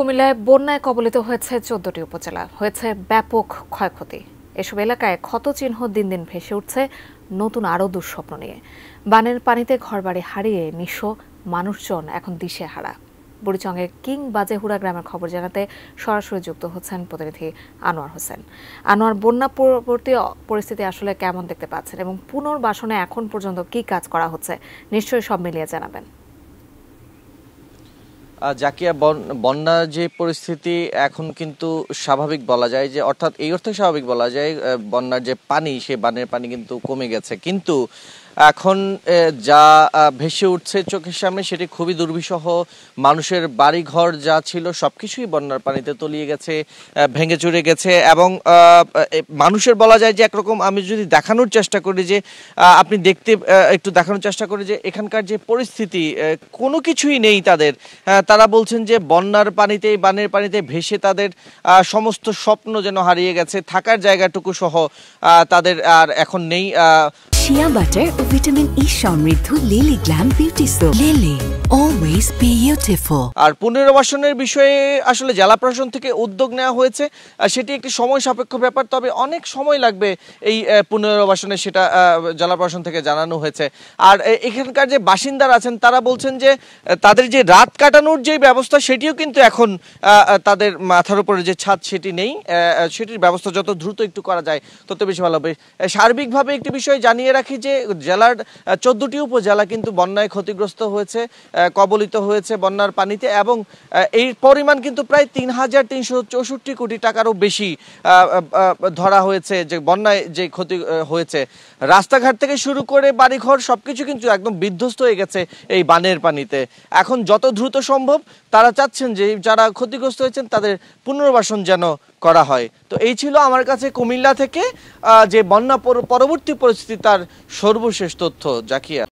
কুমিল্লায় বন্যায় কবলিত হয়েছে ১৪টি উপজেলা, হয়েছে ব্যাপক ক্ষয়ক্ষতি। এসব এলাকায় ক্ষতচিহ্ন দিন দিন ভেসে উঠছে নতুন আরও দুঃস্বপ্ন নিয়ে। বানের পানিতে ঘরবাড়ি হারিয়ে নিঃস্ব মানুষজন এখন দিশেহারা। বুড়িচংয়ের কিং বাজেহুড়া গ্রামের খবর জানাতে সরাসরি যুক্ত হচ্ছেন প্রতিনিধি আনোয়ার হোসেন। আনোয়ার, বন্যা পরবর্তী পরিস্থিতি আসলে কেমন দেখতে পাচ্ছেন এবং পুনর্বাসনে এখন পর্যন্ত কি কাজ করা হচ্ছে, নিশ্চয়ই সব মিলিয়ে জানাবেন। জাকিয়া, বন্যার যে পরিস্থিতি এখন কিন্তু স্বাভাবিক বলা যায়, যে অর্থাৎ এই অর্থে স্বাভাবিক বলা যায় বন্যার যে পানি, সেই বানের পানি কিন্তু কমে গেছে, কিন্তু এখন যা ভেসে উঠছে চোখের সামনে সেটি খুবই দুর্বিষহ। মানুষের বাড়িঘর যা ছিল সবকিছুই বন্যার পানিতে তলিয়ে গেছে, ভেঙে চুরে গেছে। এবং মানুষের বলা যায় যে একরকম, আমি যদি দেখানোর চেষ্টা করি যে আপনি দেখতে একটু দেখানোর চেষ্টা করি যে এখানকার যে পরিস্থিতি, কোনো কিছুই নেই তাদের। তারা বলছেন যে বন্যার পানিতে, বানের পানিতে ভেসে তাদের সমস্ত স্বপ্ন যেন হারিয়ে গেছে, থাকার জায়গাটুকু সহ তাদের আর এখন নেই। শিয়া বাটার ও ভিটামিন ই সমৃদ্ধ Lily glam beauty soap. Lily, always beautiful. আর পুনর্বাসনের বিষয়ে আসলে জেলা প্রশাসন থেকে উদ্যোগ নেওয়া হয়েছে, সেটি একটি সময় সাপেক্ষ ব্যাপার, তবে অনেক সময় লাগবে এই পুনর্বাসনে, সেটা জেলা প্রশাসন থেকে জানানো হয়েছে। আর এখানকার যে বাসিন্দারা আছেন তারা বলছেন যে তাদের যে রাত কাটানোর যে ব্যবস্থা, সেটিও কিন্তু এখন তাদের মাথার উপরে যে ছাদ সেটি নেই, সেটির ব্যবস্থা যত দ্রুত একটু করা যায় তত বেশি ভালো হবে। সার্বিকভাবে একটি বিষয় জানিয়ে রাখি যে জেলার 14টি উপজেলা কিন্তু বন্যায় ক্ষতিগ্রস্ত হয়েছে, কবলিত হয়েছে বন্যার পানিতে, এবং এই পরিমাণ কিন্তু প্রায় ৩,৩৬৪ কোটি টাকারও বেশি ধরা হয়েছে যে বন্যায় যে ক্ষতি হয়েছে। রাস্তাঘাট থেকে শুরু করে বাড়িঘর সবকিছু কিন্তু একদম বিধ্বস্ত হয়ে গেছে এই বানের পানিতে। এখন যত দ্রুত সম্ভব তারা চাচ্ছেন যে যারা ক্ষতিগ্রস্ত হয়েছেন তাদের পুনর্বাসন যেন করা হয়। তো এই ছিল আমার কাছে কুমিল্লা থেকে যে বন্যা পরবর্তী পরিস্থিতি তার সর্বশেষ তথ্য। জাকিয়া।